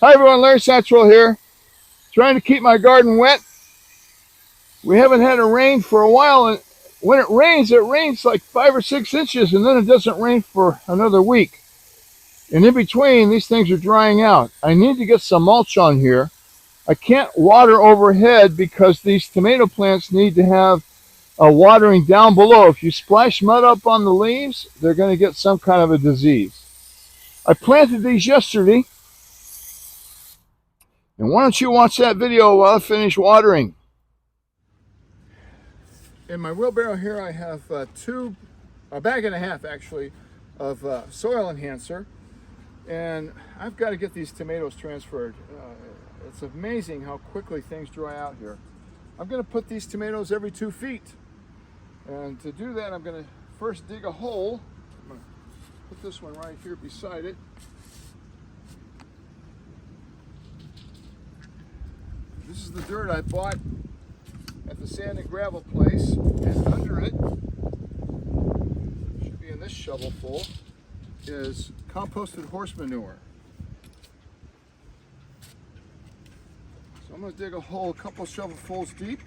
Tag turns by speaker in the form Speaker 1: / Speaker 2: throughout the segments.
Speaker 1: Hi everyone, Larry Satchwell here. Trying to keep my garden wet. We haven't had a rain for a while, and when it rains like 5 or 6 inches, and then it doesn't rain for another week. And in between, these things are drying out. I need to get some mulch on here. I can't water overhead because these tomato plants need to have a watering down below. If you splash mud up on the leaves, they're going to get some kind of a disease. I planted these yesterday. And why don't you watch that video while I finish watering? In my wheelbarrow here I have a bag and a half actually, of soil enhancer. And I've got to get these tomatoes transferred. It's amazing how quickly things dry out here. I'm going to put these tomatoes every 2 feet. And to do that, I'm going to first dig a hole. I'm going to put this one right here beside it. This is the dirt I bought at the sand and gravel place, and under it, should be in this shovelful, is composted horse manure. So I'm going to dig a hole a couple shovelfuls deep,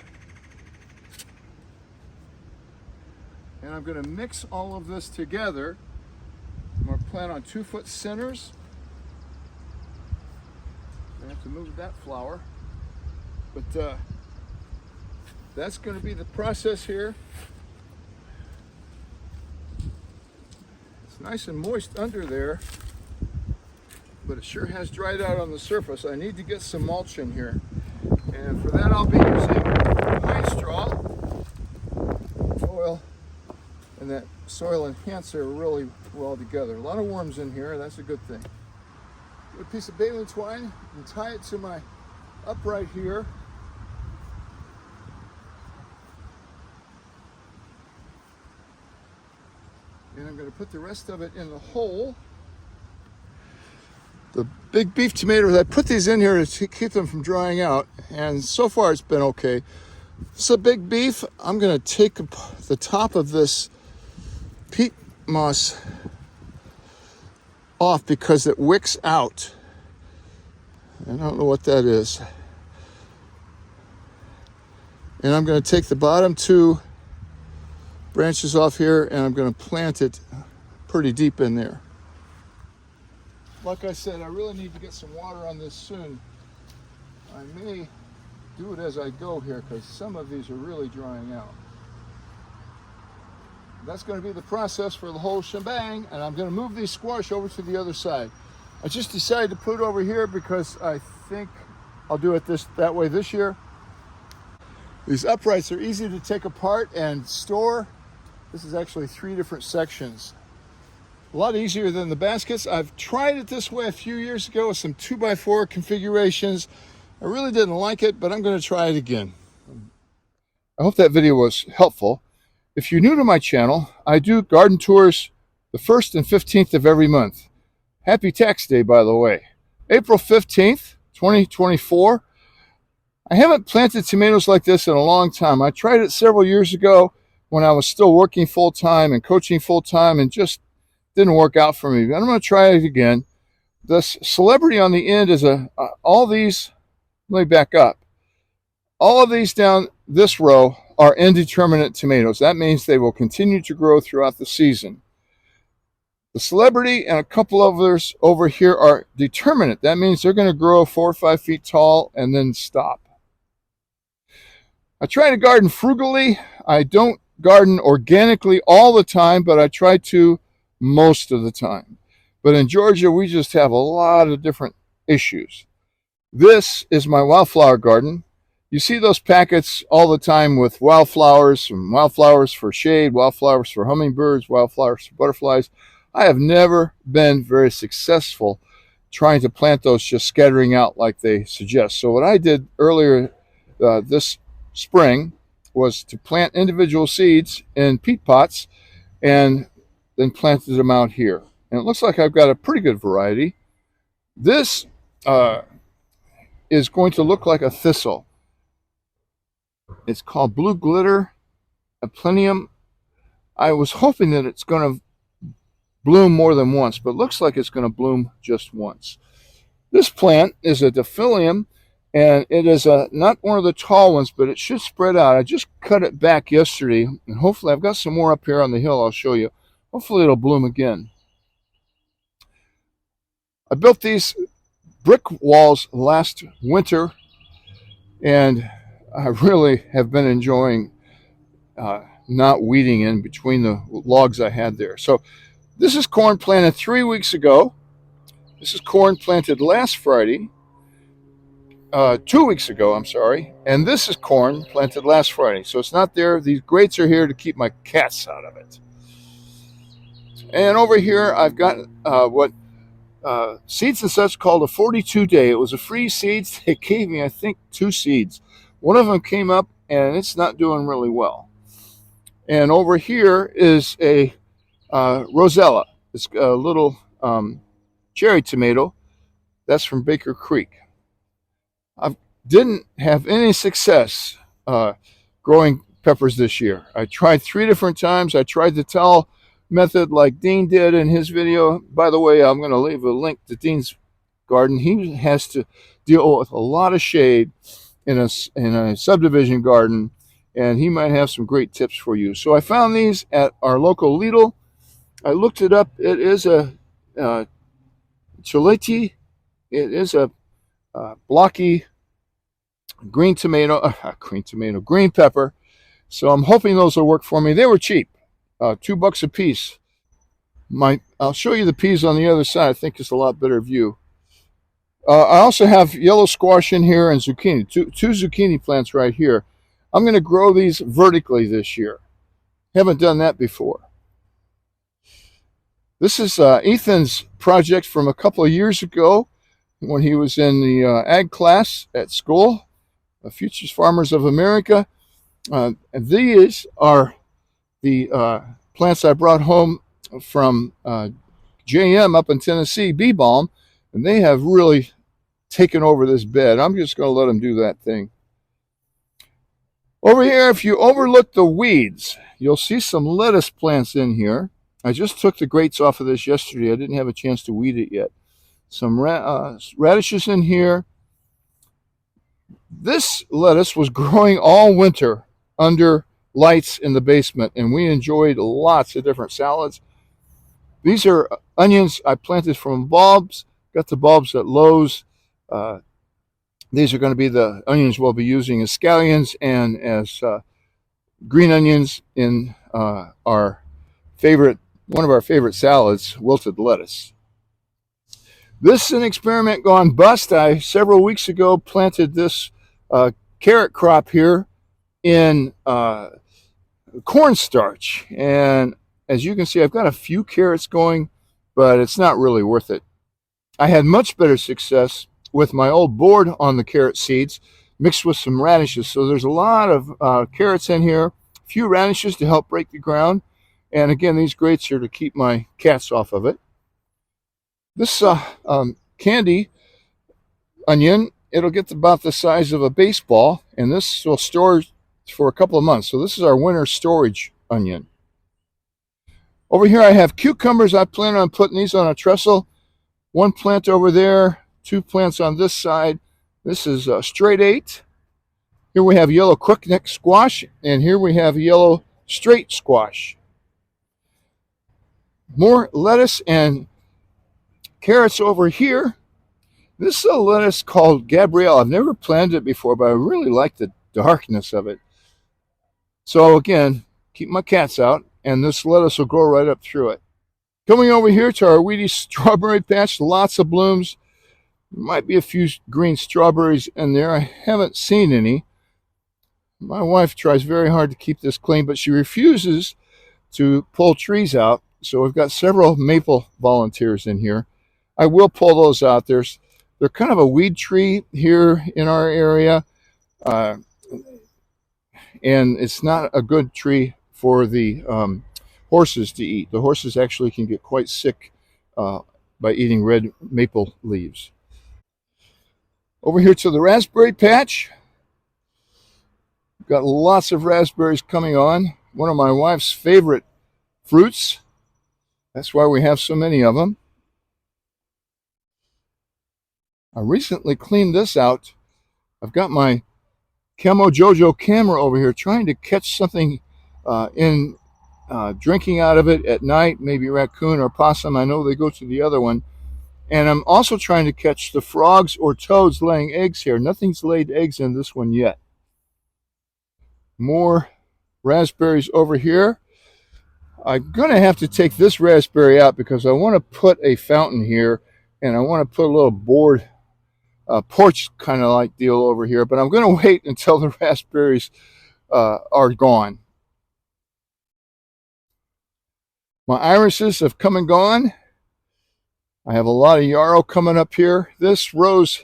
Speaker 1: and I'm going to mix all of this together. I'm going to plant on 2-foot centers. I have to move that flower. But that's going to be the process here. It's nice and moist under there, but it sure has dried out on the surface. I need to get some mulch in here. And for that I'll be using pine straw, oil, and that soil enhancer really well together. A lot of worms in here, that's a good thing. Get a piece of baling twine and tie it to my upright here. And I'm going to put the rest of it in the hole. The big beef tomatoes, I put these in here to keep them from drying out, and so far it's been okay. It's a big beef. I'm going to take the top of this peat moss off because it wicks out. I don't know what that is. And I'm going to take the bottom 2 branches off here, and I'm going to plant it pretty deep in there. Like I said, I really need to get some water on this soon. I may do it as I go here because some of these are really drying out. That's going to be the process for the whole shebang, and I'm going to move these squash over to the other side. I just decided to put it over here because I think I'll do it that way this year. These uprights are easy to take apart and store. This is actually 3 different sections. A lot easier than the baskets. I've tried it this way a few years ago with some 2x4 configurations. I really didn't like it, but I'm going to try it again. I hope that video was helpful. If you're new to my channel, I do garden tours the 1st and 15th of every month. Happy Tax Day, by the way. April 15th, 2024. I haven't planted tomatoes like this in a long time. I tried it several years ago when I was still working full-time and coaching full-time, and just didn't work out for me. But I'm going to try it again. The celebrity on the end is all these, let me back up. All of these down this row are indeterminate tomatoes. That means they will continue to grow throughout the season. The celebrity and a couple of others over here are determinate. That means they're going to grow 4 or 5 feet tall and then stop. I try to garden frugally. I don't garden organically all the time, but I try to most of the time. But in Georgia, we just have a lot of different issues. This is my wildflower garden. You see those packets all the time with wildflowers, some wildflowers for shade, wildflowers for hummingbirds, wildflowers for butterflies. I have never been very successful trying to plant those just scattering out like they suggest. So what I did earlier this spring was to plant individual seeds in peat pots and then planted them out here. And it looks like I've got a pretty good variety. This is going to look like a thistle. It's called Blue Glitter Aplenium. I was hoping that it's going to bloom more than once, but looks like it's going to bloom just once. This plant is a Daffodil, and it is not one of the tall ones, but it should spread out. I just cut it back yesterday, and hopefully I've got some more up here on the hill I'll show you. Hopefully it'll bloom again. I built these brick walls last winter, and I really have been enjoying not weeding in between the logs I had there. So this is corn planted 3 weeks ago. This is corn planted last Friday. 2 weeks ago, I'm sorry. And this is corn planted last Friday. So it's not there. These grates are here to keep my cats out of it. And over here, I've got what Seeds and Such called a 42-day. It was a free seeds. They gave me, I think, 2 seeds. One of them came up, and it's not doing really well. And over here is a Rosella. It's a little cherry tomato. That's from Baker Creek. I didn't have any success growing peppers this year. I tried 3 different times. I tried the towel method like Dean did in his video. By the way, I'm going to leave a link to Dean's garden. He has to deal with a lot of shade in a subdivision garden, and he might have some great tips for you. So I found these at our local Lidl. I looked it up. It is a Choleti. It is a blocky green pepper. So I'm hoping those will work for me. They were cheap, $2 a piece. I'll show you the peas on the other side. I think it's a lot better view. I also have yellow squash in here and zucchini, two zucchini plants right here. I'm going to grow these vertically this year. Haven't done that before. This is Ethan's project from a couple of years ago when he was in the ag class at school, Futures Farmers of America. And these are the plants I brought home from JM up in Tennessee, Bee Balm, and they have really taken over this bed. I'm just going to let them do that thing. Over here, if you overlook the weeds, you'll see some lettuce plants in here. I just took the grates off of this yesterday. I didn't have a chance to weed it yet. Some radishes in here. This lettuce was growing all winter under lights in the basement, and we enjoyed lots of different salads. These are onions I planted from bulbs. Got the bulbs at Lowe's. These are going to be the onions we'll be using as scallions and as green onions in one of our favorite salads, wilted lettuce. This is an experiment gone bust. I, several weeks ago, planted this carrot crop here in cornstarch. And as you can see, I've got a few carrots going, but it's not really worth it. I had much better success with my old board on the carrot seeds mixed with some radishes. So there's a lot of carrots in here, a few radishes to help break the ground. And again, these grates are to keep my cats off of it. This candy onion, it'll get about the size of a baseball, and this will store for a couple of months. So this is our winter storage onion. Over here I have cucumbers. I plan on putting these on a trestle. 1 plant over there, 2 plants on this side. This is straight 8. Here we have yellow crookneck squash, and here we have yellow straight squash. More lettuce and carrots over here. This is a lettuce called Gabrielle. I've never planted it before, but I really like the darkness of it. So again, keep my cats out, and this lettuce will grow right up through it. Coming over here to our weedy strawberry patch, lots of blooms. There might be a few green strawberries in there. I haven't seen any. My wife tries very hard to keep this clean, but she refuses to pull trees out. So we've got several maple volunteers in here. I will pull those out. They're kind of a weed tree here in our area, and it's not a good tree for the horses to eat. The horses actually can get quite sick by eating red maple leaves. Over here to the raspberry patch. Got lots of raspberries coming on. One of my wife's favorite fruits. That's why we have so many of them. I recently cleaned this out. I've got my Camo Jojo camera over here trying to catch something in drinking out of it at night, maybe raccoon or possum. I know they go to the other one. And I'm also trying to catch the frogs or toads laying eggs here. Nothing's laid eggs in this one yet. More raspberries over here. I'm going to have to take this raspberry out because I want to put a fountain here, and I want to put a little board porch kind of like deal over here. But I'm going to wait until the raspberries are gone. My irises have come and gone. I have a lot of yarrow coming up here. This rose,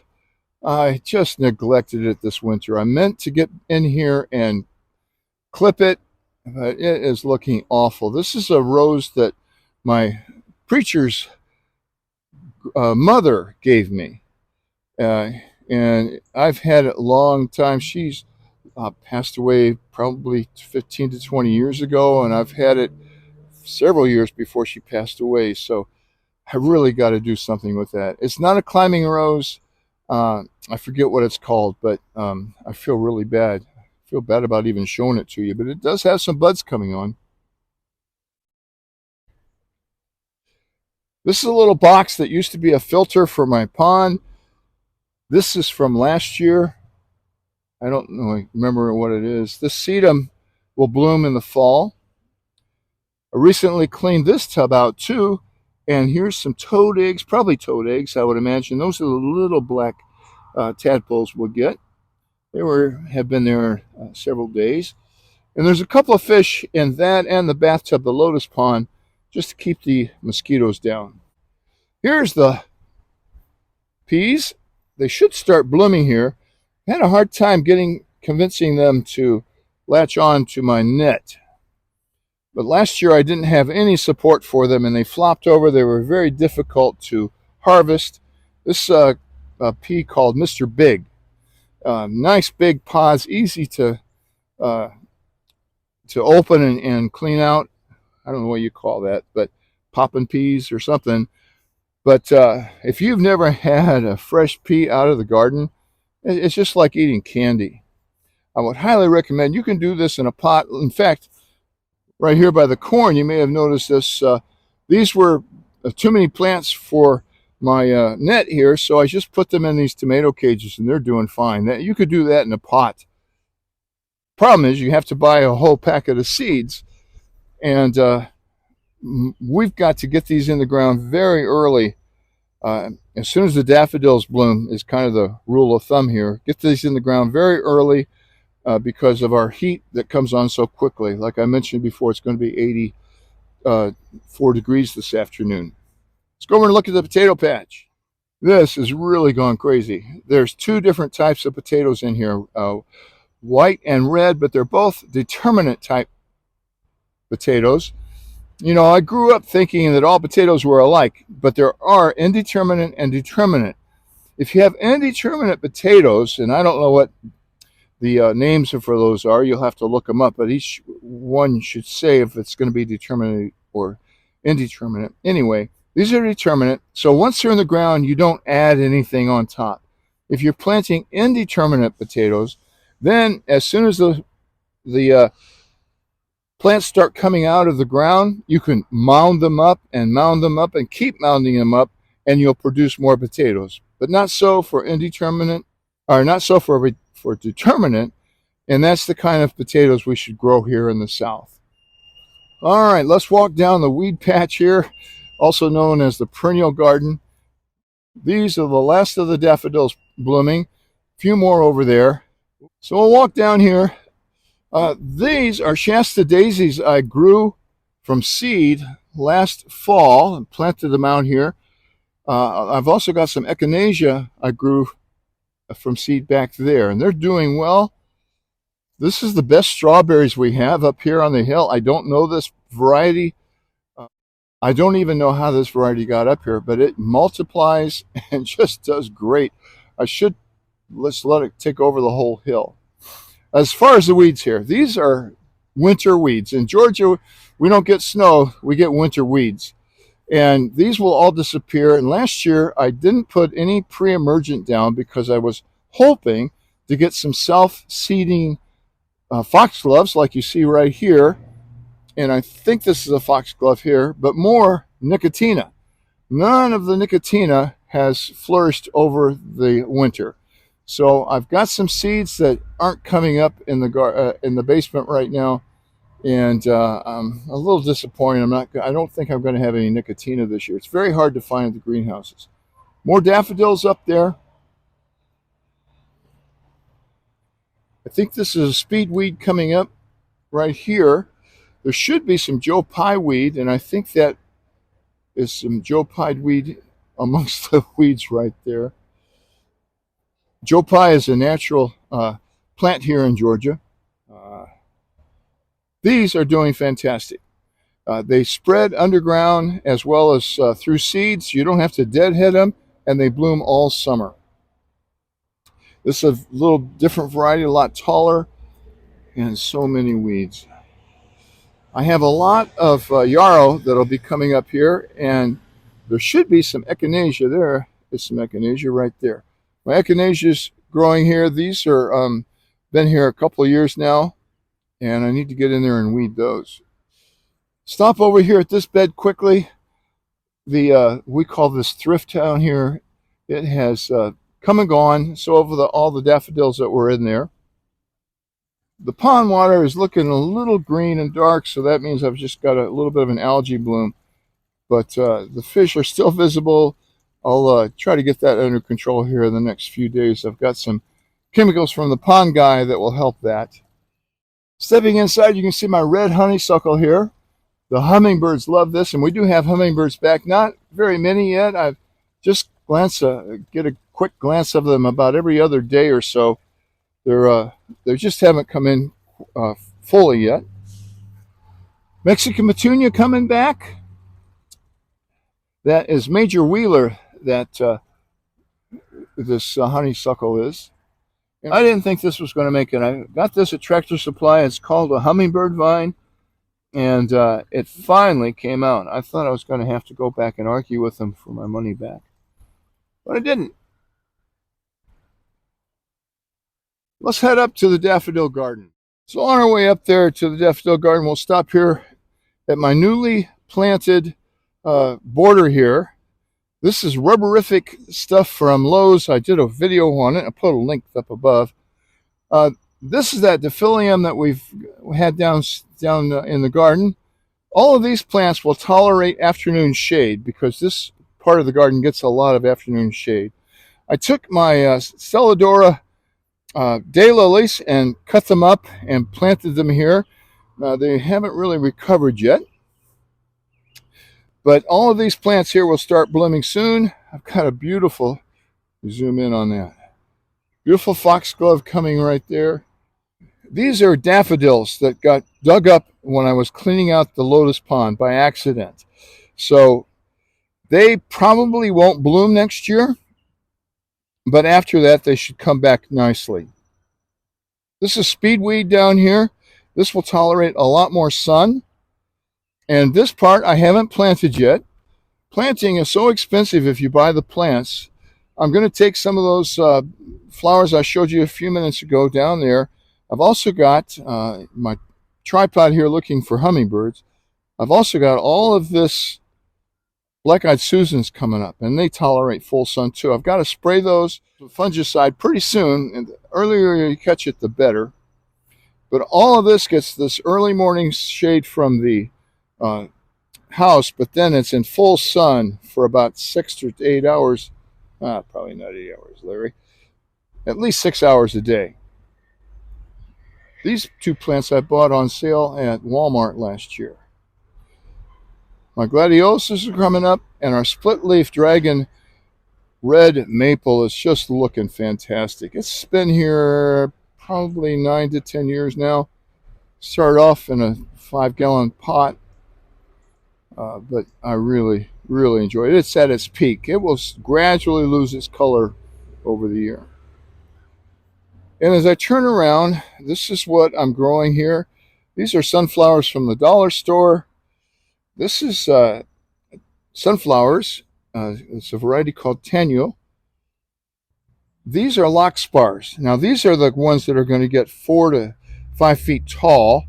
Speaker 1: I just neglected it this winter. I meant to get in here and clip it, but it is looking awful. This is a rose that my preacher's mother gave me. And I've had it a long time. She's passed away probably 15 to 20 years ago, and I've had it several years before she passed away. So I really got to do something with that. It's not a climbing rose. I forget what it's called, but I feel really bad. I feel bad about even showing it to you, but it does have some buds coming on. This is a little box that used to be a filter for my pond. This is from last year. I don't know, remember what it is. This sedum will bloom in the fall. I recently cleaned this tub out too. And here's some toad eggs, probably toad eggs, I would imagine. Those are the little black tadpoles we'll get. They have been there several days. And there's a couple of fish in that and the bathtub, the lotus pond, just to keep the mosquitoes down. Here's the peas. They should start blooming here. I had a hard time convincing them to latch on to my net. But last year I didn't have any support for them, and they flopped over. They were very difficult to harvest. This a pea called Mr. Big. Nice big pods, easy to open and clean out. I don't know what you call that, but popping peas or something. But if you've never had a fresh pea out of the garden, it's just like eating candy. I would highly recommend. You can do this in a pot. In fact, right here by the corn, you may have noticed this. These were too many plants for my net here, so I just put them in these tomato cages, and they're doing fine. You could do that in a pot. Problem is, you have to buy a whole packet of seeds, and we've got to get these in the ground very early. As soon as the daffodils bloom is kind of the rule of thumb here. Get these in the ground very early. Because of our heat that comes on so quickly. Like I mentioned before, it's going to be 84 degrees this afternoon. Let's go over and look at the potato patch. This is really gone crazy. There's two different types of potatoes in here, white and red, but they're both determinate type potatoes. You know, I grew up thinking that all potatoes were alike, but there are indeterminate and determinate. If you have indeterminate potatoes, and I don't know what the names for those are, you'll have to look them up, but each one should say if it's going to be determinate or indeterminate. Anyway, these are determinate, so once they're in the ground, you don't add anything on top. If you're planting indeterminate potatoes, then as soon as the plants start coming out of the ground, you can mound them up and keep mounding them up, and you'll produce more potatoes. But not so for indeterminate, or not so for determinate, and that's the kind of potatoes we should grow here in the South. All right, let's walk down the weed patch here, also known as the perennial garden. These are the last of the daffodils blooming, a few more over there. So we'll walk down here. These are Shasta daisies I grew from seed last fall and planted them out here. I've also got some echinacea I grew from seed back there, and they're doing well. This is the best strawberries we have up here on the hill. I don't know this variety. I don't even know how this variety got up here, but it multiplies and just does great. Let's let it take over the whole hill. As far as the weeds here, these are winter weeds. In Georgia, we don't get snow, we get winter weeds. And these will all disappear. And last year I didn't put any pre-emergent down because I was hoping to get some self-seeding foxgloves like you see right here. And I think this is a foxglove here, but more nicotina. None of the nicotina has flourished over the winter. So I've got some seeds that aren't coming up in the basement right now, and I'm a little disappointed. I don't think I'm going to have any nicotina this year. It's very hard to find at the greenhouses. More daffodils up there. I think this is a speedweed coming up right here. There should be some Joe Pye weed, and I think that is some Joe Pye weed amongst the weeds right there. Joe Pye is a natural plant here in Georgia. These are doing fantastic. They spread underground as well as through seeds. You don't have to deadhead them, and they bloom all summer. This is a little different variety, a lot taller, and so many weeds. I have a lot of yarrow that'll be coming up here, and there should be some echinacea. There is some echinacea right there. My echinacea's growing here. These are been here a couple of years now, and I need to get in there and weed those. Stop over here at this bed quickly. We call this thrift town here. It has come and gone. So over all the daffodils that were in there. The pond water is looking a little green and dark, so that means I've just got a little bit of an algae bloom. But the fish are still visible. I'll try to get that under control here in the next few days. I've got some chemicals from the pond guy that will help that. Stepping inside, you can see my red honeysuckle here. The hummingbirds love this, and we do have hummingbirds back. Not very many yet. I've just get a quick glance of them about every other day or so. They just haven't come in fully yet. Mexican petunia coming back. That is Major Wheeler that this honeysuckle is. I didn't think this was going to make it. I got this at Tractor Supply. It's called a hummingbird vine, and it finally came out. I thought I was going to have to go back and argue with them for my money back, but I didn't. Let's head up to the Daffodil Garden. So on our way up there to the Daffodil Garden, we'll stop here at my newly planted border here. This is rubberific stuff from Lowe's. I did a video on it. I put a link up above. This is that Daffodilium that we've had down in the garden. All of these plants will tolerate afternoon shade because this part of the garden gets a lot of afternoon shade. I took my Stelladora daylilies and cut them up and planted them here. They haven't really recovered yet. But all of these plants here will start blooming soon. I've got a beautiful, zoom in on that, beautiful foxglove coming right there. These are daffodils that got dug up when I was cleaning out the lotus pond by accident. So they probably won't bloom next year, but after that they should come back nicely. This is speedweed down here. This will tolerate a lot more sun. And this part I haven't planted yet. Planting is so expensive if you buy the plants. I'm going to take some of those flowers I showed you a few minutes ago down there. I've also got my tripod here looking for hummingbirds. I've also got all of this black-eyed Susans coming up, and they tolerate full sun too. I've got to spray those with fungicide pretty soon, and the earlier you catch it, the better. But all of this gets this early morning shade from the house, but then it's in full sun for about 6 to 8 hours. Probably not 8 hours, Larry. At least 6 hours a day. These two plants I bought on sale at Walmart last year. My gladiolus are coming up, and our split-leaf dragon red maple is just looking fantastic. It's been here probably 9 to 10 years now. Started off in a 5-gallon pot. But I really, really enjoy it. It's at its peak. It will gradually lose its color over the year. And as I turn around, this is what I'm growing here. These are sunflowers from the dollar store. This is sunflowers. It's a variety called Tenyo. These are larkspurs. Now, these are the ones that are going to get 4 to 5 feet tall.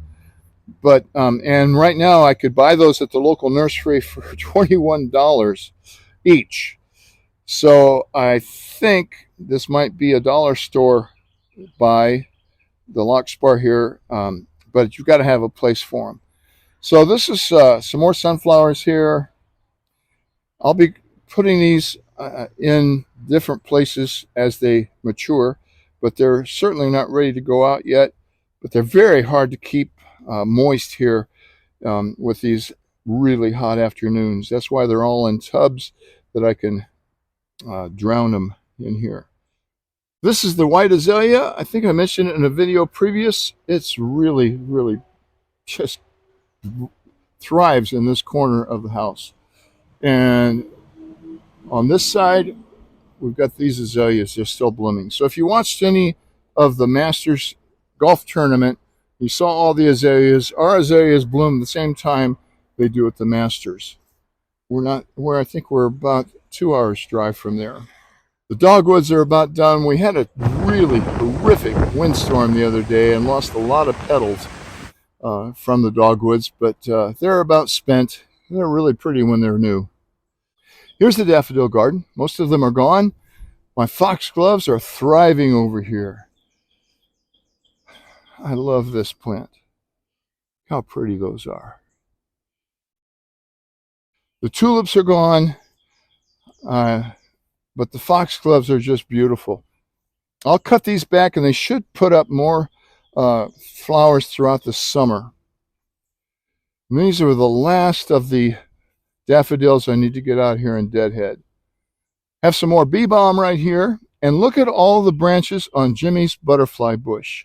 Speaker 1: But and right now I could buy those at the local nursery for $21 each. So I think this might be a dollar store buy, the larkspur here, but you've got to have a place for them. So this is some more sunflowers here. I'll be putting these in different places as they mature, but they're certainly not ready to go out yet. But they're very hard to keep moist here with these really hot afternoons. That's why they're all in tubs that I can drown them in here. This is the white azalea. I think I mentioned it in a video previous. It's really, really just thrives in this corner of the house. And on this side, we've got these azaleas. They're still blooming. So if you watched any of the Masters golf tournament, you saw all the azaleas. Our azaleas bloom the same time they do at the Masters. We're not where I think we're about 2 hours drive from there. The dogwoods are about done. We had a really horrific windstorm the other day and lost a lot of petals from the dogwoods, but they're about spent. They're really pretty when they're new. Here's the Daffodil Garden. Most of them are gone. My foxgloves are thriving over here. I love this plant. How pretty those are. The tulips are gone, but the foxgloves are just beautiful. I'll cut these back and they should put up more flowers throughout the summer. And these are the last of the daffodils I need to get out here in deadhead. Have some more bee balm right here. And look at all the branches on Jimmy's butterfly bush.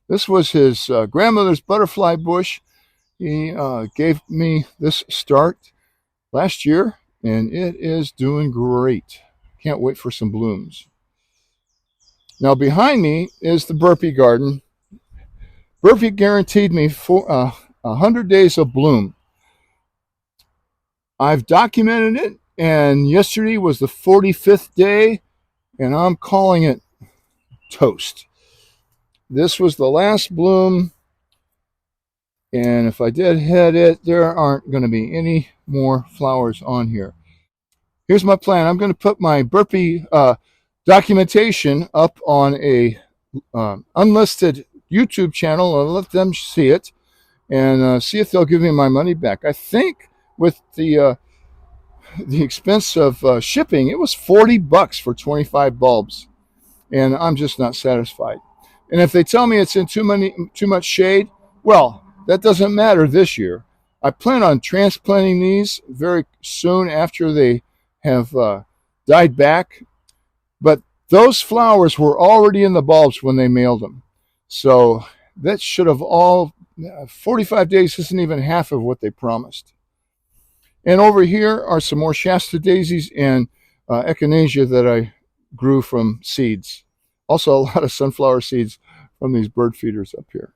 Speaker 1: This was his grandmother's butterfly bush. He gave me this start last year, and it is doing great. Can't wait for some blooms. Now behind me is the Burpee garden. Burpee guaranteed me 100 days of bloom. I've documented it, and yesterday was the 45th day, and I'm calling it toast. This was the last bloom, and if I deadhead it, there aren't going to be any more flowers on here. Here's my plan. I'm going to put my Burpee documentation up on a unlisted YouTube channel and let them see it and see if they'll give me my money back. I think with the expense of shipping, it was $40 for 25 bulbs, and I'm just not satisfied. And if they tell me it's in too much shade, well, that doesn't matter this year. I plan on transplanting these very soon after they have died back, but those flowers were already in the bulbs when they mailed them. So that should have all, 45 days isn't even half of what they promised. And over here are some more Shasta daisies and echinacea that I grew from seeds. Also a lot of sunflower seeds from these bird feeders up here.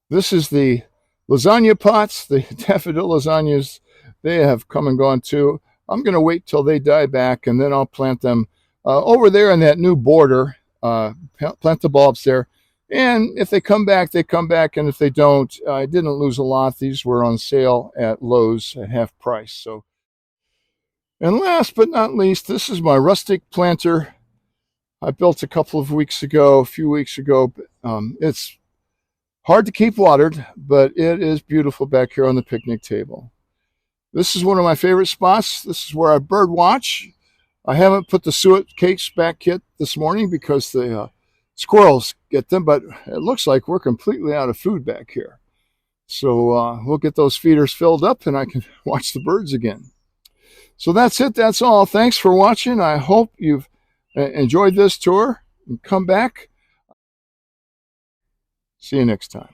Speaker 1: This is the lasagna pots, the daffodil lasagnas. They have come and gone too. I'm going to wait till they die back, and then I'll plant them over there in that new border, plant the bulbs there. And if they come back, they come back. And if they don't, I didn't lose a lot. These were on sale at Lowe's at half price. So, and last but not least, this is my rustic planter I built a few weeks ago. It's hard to keep watered, but it is beautiful back here on the picnic table. This is one of my favorite spots. This is where I bird watch. I haven't put the suet cakes back yet this morning because the squirrels get them, but it looks like we're completely out of food back here. So we'll get those feeders filled up and I can watch the birds again. So that's it. That's all. Thanks for watching. I hope you've enjoyed this tour and come back. See you next time.